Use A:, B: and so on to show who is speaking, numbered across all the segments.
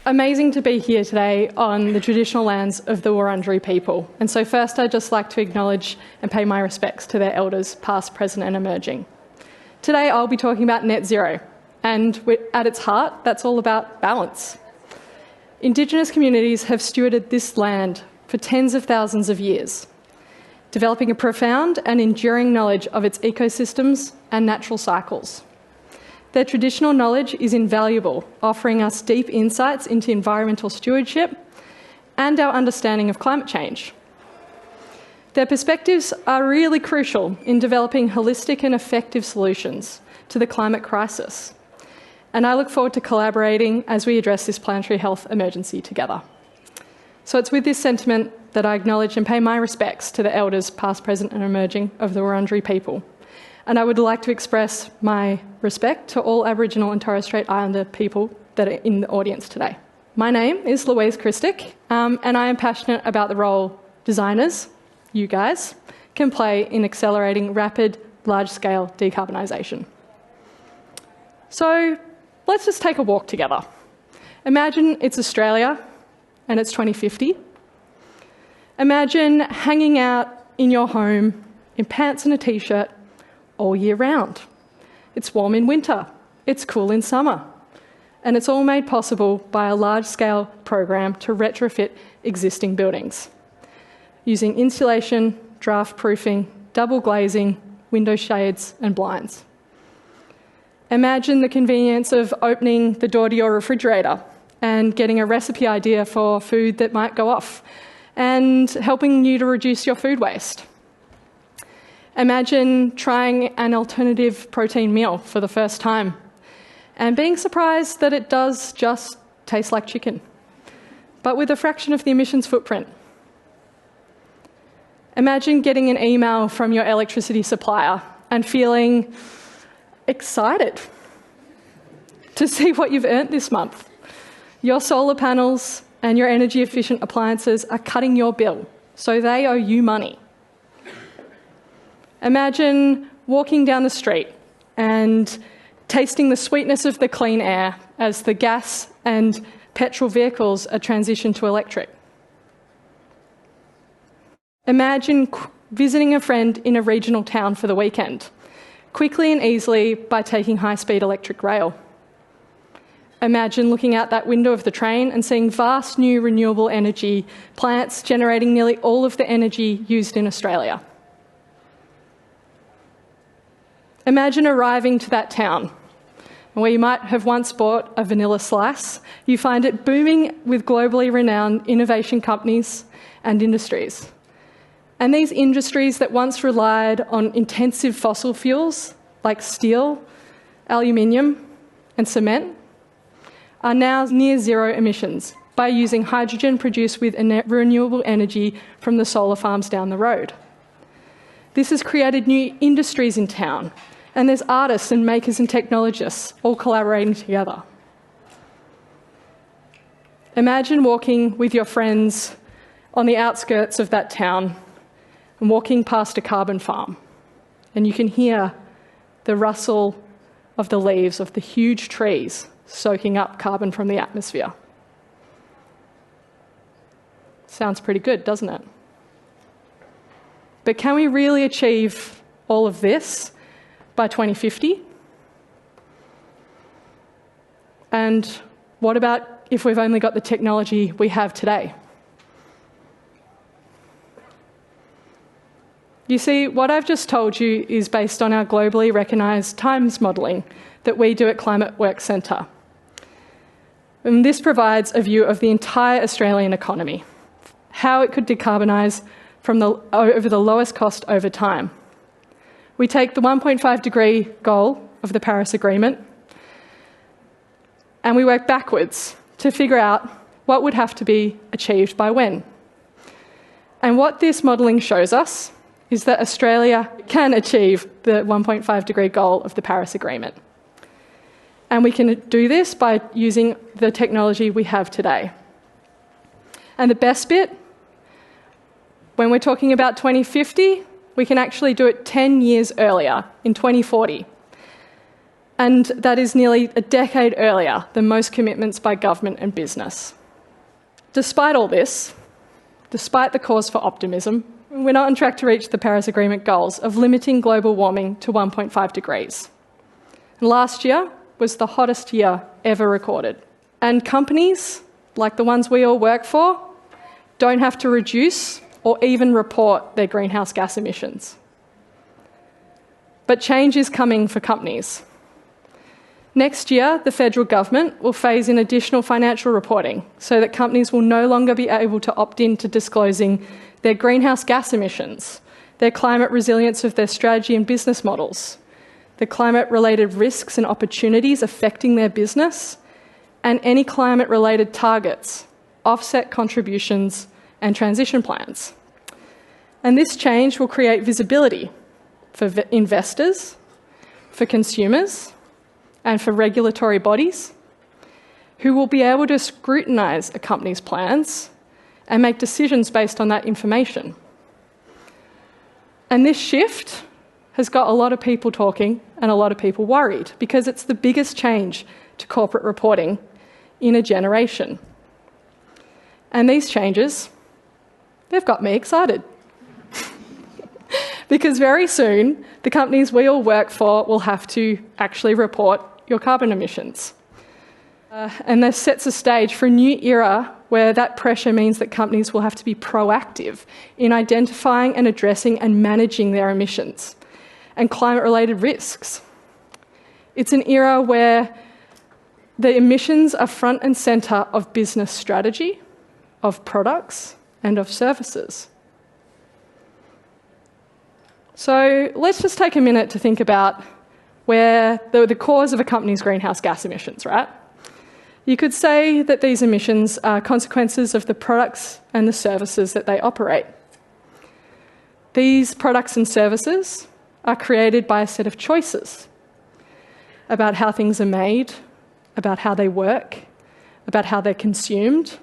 A: amazing to be here today on the traditional lands of the Wurundjeri people. And so first I'd just like to acknowledge and pay my respects to their elders, past, present and emerging. Today I'll be talking about net zero, and at its heart, that's all about balance. Indigenous communities have stewarded this land for tens of thousands of years, developing a profound and enduring knowledge of its ecosystems and natural cycles. Their traditional knowledge is invaluable, offering us deep insights into environmental stewardship and our understanding of climate change. Their perspectives are really crucial in developing holistic and effective solutions to the climate crisis. And I look forward to collaborating as we address this planetary health emergency together. So it's with this sentiment that I acknowledge and pay my respects to the elders, past, present and emerging, of the Wurundjeri people. And I would like to express my respect to all Aboriginal and Torres Strait Islander people that are in the audience today. My name is Louise Krstic, and I am passionate about the role designers, you guys, can play in accelerating rapid, large-scale decarbonisation. So let's just take a walk together. Imagine it's Australia and it's 2050. Imagine hanging out in your home in pants and a t-shirt all year round. It's warm in winter, it's cool in summer, and it's all made possible by a large-scale program to retrofit existing buildings, using insulation, draft proofing, double glazing, window shades and blinds. Imagine the convenience of opening the door to your refrigerator and getting a recipe idea for food that might go off and helping you to reduce your food waste. Imagine trying an alternative protein meal for the first time and being surprised that it does just taste like chicken, but with a fraction of the emissions footprint. Imagine getting an email from your electricity supplier and feeling excited to see what you've earned this month. Your solar panels and your energy efficient appliances are cutting your bill, so they owe you money. Imagine walking down the street and tasting the sweetness of the clean air as the gas and petrol vehicles are transitioned to electric. Imagine visiting a friend in a regional town for the weekend, quickly and easily by taking high-speed electric rail. Imagine looking out that window of the train and seeing vast new renewable energy plants generating nearly all of the energy used in Australia. Imagine arriving to that town, where you might have once bought a vanilla slice. You find it booming with globally renowned innovation companies and industries. And these industries that once relied on intensive fossil fuels like steel, aluminium and cement are now near zero emissions by using hydrogen produced with renewable energy from the solar farms down the road. This has created new industries in town, and there's artists and makers and technologists all collaborating together. Imagine walking with your friends on the outskirts of that town and walking past a carbon farm, and you can hear the rustle of the leaves of the huge trees soaking up carbon from the atmosphere. Sounds pretty good, doesn't it? But can we really achieve all of this by 2050? And what about if we've only got the technology we have today? You see, what I've just told you is based on our globally recognised times modelling that we do at Climate Work Centre. And this provides a view of the entire Australian economy, how it could decarbonise over the lowest cost over time. We take the 1.5 degree goal of the Paris Agreement and we work backwards to figure out what would have to be achieved by when. And what this modelling shows us is that Australia can achieve the 1.5 degree goal of the Paris Agreement. And we can do this by using the technology we have today. And the best bit, when we're talking about 2050, we can actually do it 10 years earlier, in 2040. And that is nearly a decade earlier than most commitments by government and business. Despite all this, despite the cause for optimism, we're not on track to reach the Paris Agreement goals of limiting global warming to 1.5 degrees. And last year was the hottest year ever recorded. And companies, like the ones we all work for, don't have to reduce or even report their greenhouse gas emissions. But change is coming for companies. Next year, the federal government will phase in additional financial reporting so that companies will no longer be able to opt in to disclosing their greenhouse gas emissions, their climate resilience of their strategy and business models, the climate-related risks and opportunities affecting their business, and any climate-related targets, offset contributions, and transition plans. And this change will create visibility for investors, for consumers, and for regulatory bodies who will be able to scrutinise a company's plans and make decisions based on that information. And this shift has got a lot of people talking and a lot of people worried because it's the biggest change to corporate reporting in a generation. And these changes, they've got me excited. Because very soon, the companies we all work for will have to actually report your carbon emissions. And this sets a stage for a new era where that pressure means that companies will have to be proactive in identifying and addressing and managing their emissions and climate-related risks. It's an era where the emissions are front and centre of business strategy, of products, and of services. So let's just take a minute to think about where the cause of a company's greenhouse gas emissions, right? You could say that these emissions are consequences of the products and the services that they operate. These products and services are created by a set of choices about how things are made, about how they work, about how they're consumed.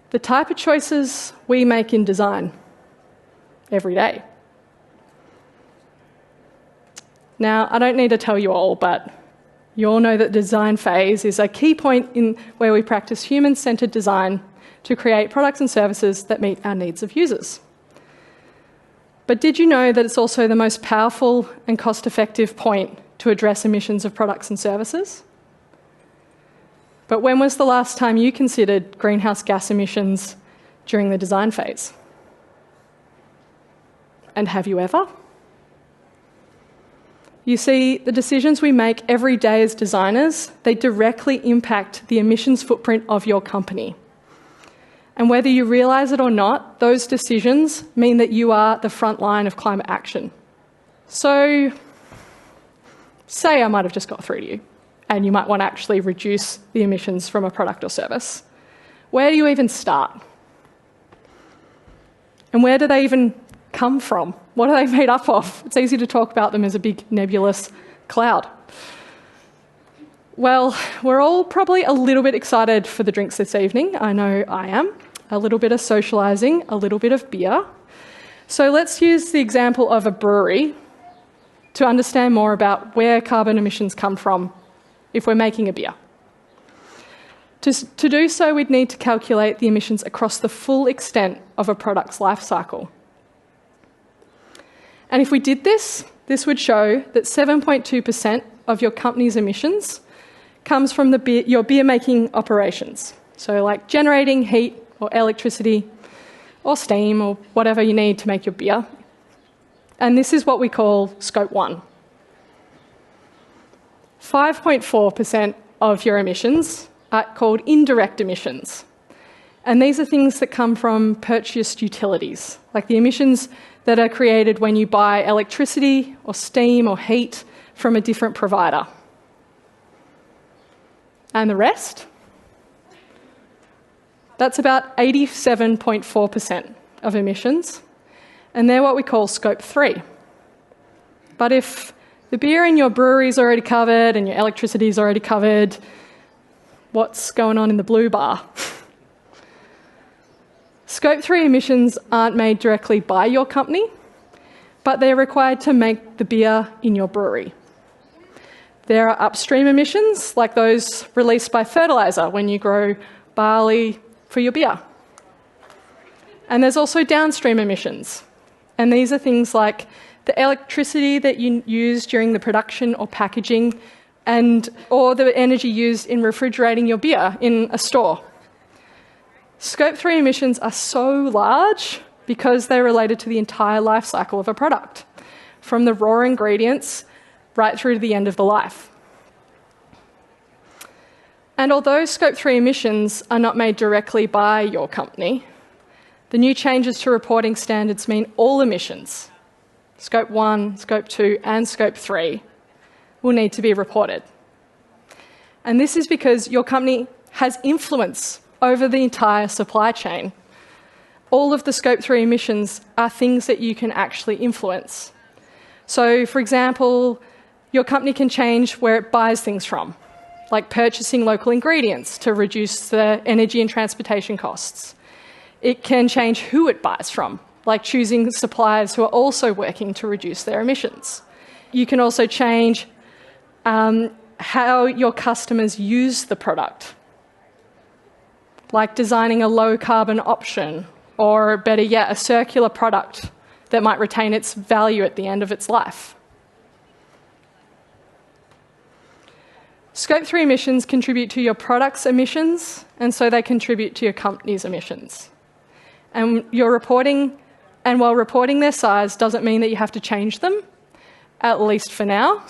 A: The type of choices we make in design every day. Now, I don't need to tell you all, but you all know that the design phase is a key point in where we practice human-centred design to create products and services that meet our needs of users. But did you know that it's also the most powerful and cost-effective point to address emissions of products and services? But when was the last time you considered greenhouse gas emissions during the design phase? And have you ever? You see, the decisions we make every day as designers, they directly impact the emissions footprint of your company. And whether you realise it or not, those decisions mean that you are the front line of climate action. So, say I might have just got through to you, and you might want to actually reduce the emissions from a product or service. Where do you even start? And where do they even come from? What are they made up of? It's easy to talk about them as a big nebulous cloud. Well, we're all probably a little bit excited for the drinks this evening. I know I am. A little bit of socialising, a little bit of beer. So let's use the example of a brewery to understand more about where carbon emissions come from if we're making a beer. To do so, we'd need to calculate the emissions across the full extent of a product's life cycle. And if we did this, this would show that 7.2% of your company's emissions comes from your beer-making operations. So like generating heat or electricity or steam or whatever you need to make your beer. And this is what we call Scope 1. 5.4% of your emissions are called indirect emissions. And these are things that come from purchased utilities, like the emissions that are created when you buy electricity or steam or heat from a different provider. And the rest? That's about 87.4% of emissions, and they're what we call Scope 3. But if the beer in your brewery is already covered and your electricity is already covered, what's going on in the blue bar? Scope 3 emissions aren't made directly by your company, but they're required to make the beer in your brewery. There are upstream emissions, like those released by fertiliser when you grow barley for your beer. And there's also downstream emissions. And these are things like the electricity that you use during the production or packaging, or the energy used in refrigerating your beer in a store. Scope 3 emissions are so large because they're related to the entire life cycle of a product, from the raw ingredients right through to the end of the life. And although Scope 3 emissions are not made directly by your company, the new changes to reporting standards mean all emissions, Scope 1, Scope 2 and Scope 3, will need to be reported. And this is because your company has influence over the entire supply chain. All of the Scope 3 emissions are things that you can actually influence. So, for example, your company can change where it buys things from, like purchasing local ingredients to reduce the energy and transportation costs. It can change who it buys from, like choosing suppliers who are also working to reduce their emissions. You can also change how your customers use the product, like designing a low-carbon option, or better yet, a circular product that might retain its value at the end of its life. Scope 3 emissions contribute to your product's emissions, and so they contribute to your company's emissions. And while reporting their size doesn't mean that you have to change them, at least for now,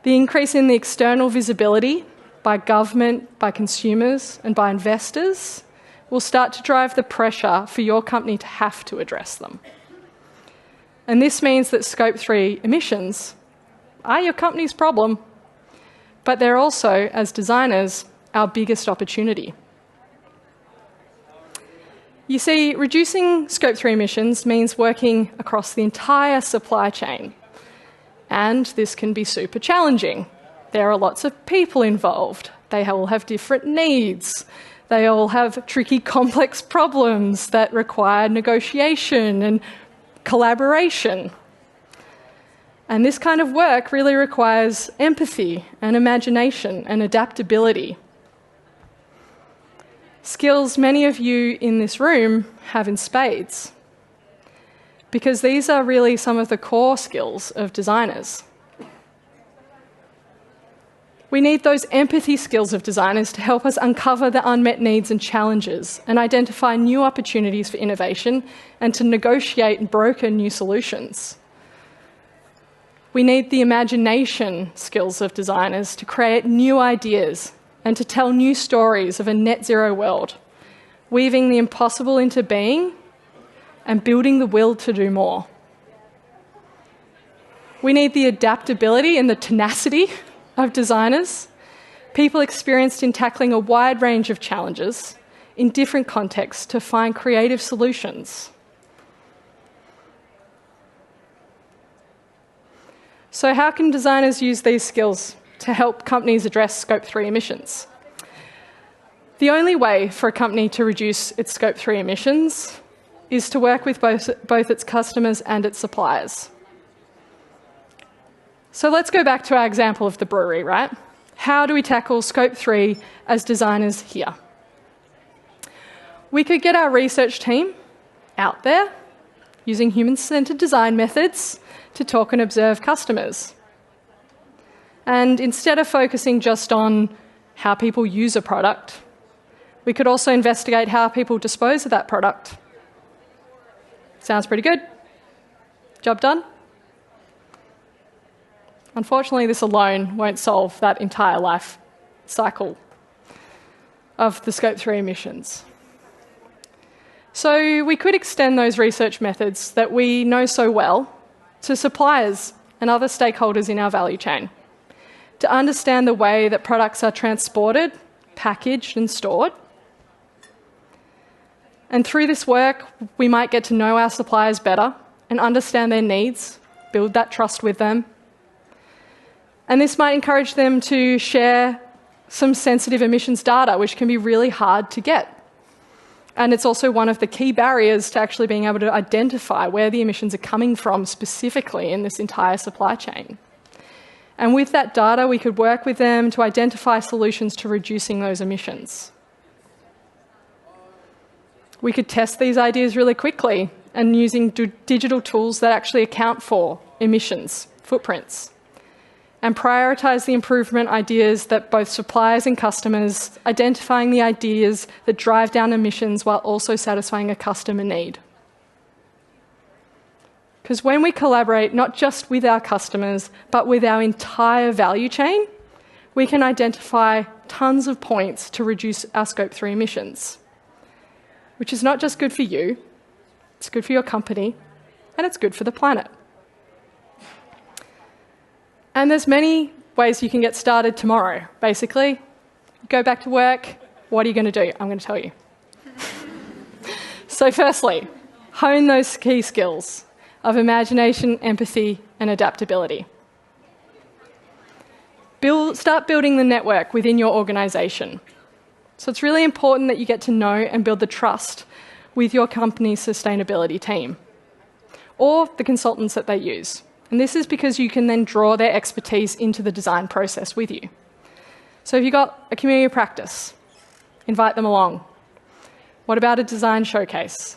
A: the increase in the external visibility by government, by consumers, and by investors will start to drive the pressure for your company to have to address them. And this means that Scope 3 emissions are your company's problem, but they're also, as designers, our biggest opportunity. You see, reducing Scope 3 emissions means working across the entire supply chain. And this can be super challenging. There are lots of people involved. They all have different needs. They all have tricky, complex problems that require negotiation and collaboration. And this kind of work really requires empathy and imagination and adaptability. Skills many of you in this room have in spades, because these are really some of the core skills of designers. We need those empathy skills of designers to help us uncover the unmet needs and challenges and identify new opportunities for innovation and to negotiate and broker new solutions. We need the imagination skills of designers to create new ideas and to tell new stories of a net zero world, weaving the impossible into being and building the will to do more. We need the adaptability and the tenacity of designers, people experienced in tackling a wide range of challenges in different contexts to find creative solutions. So how can designers use these skills to help companies address Scope 3 emissions? The only way for a company to reduce its Scope 3 emissions is to work with both its customers and its suppliers. So let's go back to our example of the brewery, right? How do we tackle Scope 3 as designers here? We could get our research team out there using human-centered design methods to talk and observe customers. And instead of focusing just on how people use a product, we could also investigate how people dispose of that product. Sounds pretty good. Job done? Unfortunately, this alone won't solve that entire life cycle of the Scope 3 emissions. So we could extend those research methods that we know so well to suppliers and other stakeholders in our value chain to understand the way that products are transported, packaged and stored. And through this work, we might get to know our suppliers better and understand their needs, build that trust with them. And this might encourage them to share some sensitive emissions data, which can be really hard to get. And it's also one of the key barriers to actually being able to identify where the emissions are coming from specifically in this entire supply chain. And with that data, we could work with them to identify solutions to reducing those emissions. We could test these ideas really quickly and using digital tools that actually account for emissions, footprints, and prioritise the improvement ideas that both suppliers and customers, identifying the ideas that drive down emissions while also satisfying a customer need. Because when we collaborate not just with our customers, but with our entire value chain, we can identify tons of points to reduce our Scope 3 emissions, which is not just good for you, it's good for your company, and it's good for the planet. And there's many ways you can get started tomorrow. Basically, go back to work, what are you going to do? I'm going to tell you. So firstly, hone those key skills of imagination, empathy, and adaptability. Start building the network within your organisation. So it's really important that you get to know and build the trust with your company's sustainability team or the consultants that they use. And this is because you can then draw their expertise into the design process with you. So if you've got a community practice, invite them along. What about a design showcase?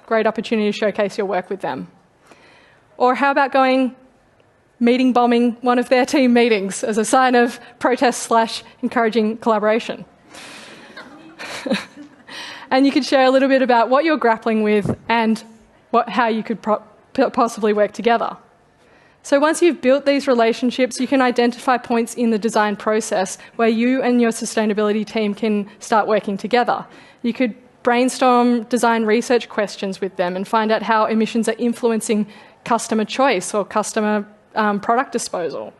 A: Great opportunity to showcase your work with them. Or how about bombing one of their team meetings as a sign of protest / encouraging collaboration? And you could share a little bit about what you're grappling with and how you could possibly work together. So once you've built these relationships, you can identify points in the design process where you and your sustainability team can start working together. You could brainstorm design research questions with them and find out how emissions are influencing customer choice or customer product disposal.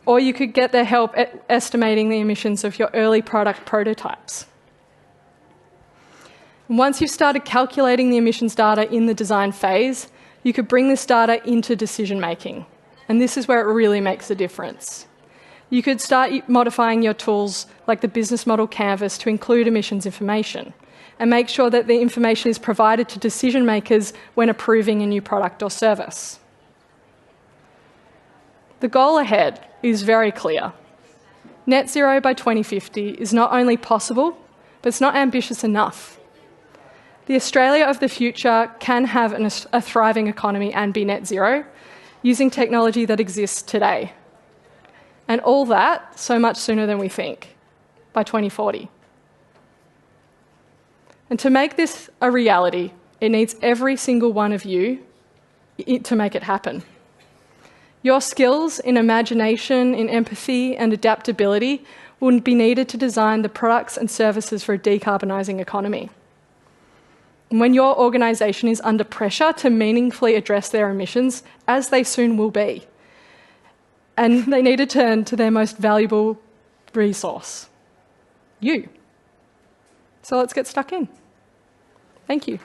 A: Or you could get their help at estimating the emissions of your early product prototypes. Once you've started calculating the emissions data in the design phase, you could bring this data into decision making. And this is where it really makes a difference. You could start modifying your tools like the business model canvas to include emissions information and make sure that the information is provided to decision makers when approving a new product or service. The goal ahead is very clear. Net zero by 2050 is not only possible, but it's not ambitious enough. The Australia of the future can have a thriving economy and be net zero using technology that exists today. And all that so much sooner than we think, by 2040. And to make this a reality, it needs every single one of you to make it happen. Your skills in imagination, in empathy and adaptability will be needed to design the products and services for a decarbonising economy. And when your organisation is under pressure to meaningfully address their emissions, as they soon will be, and they need to turn to their most valuable resource, you. So let's get stuck in. Thank you.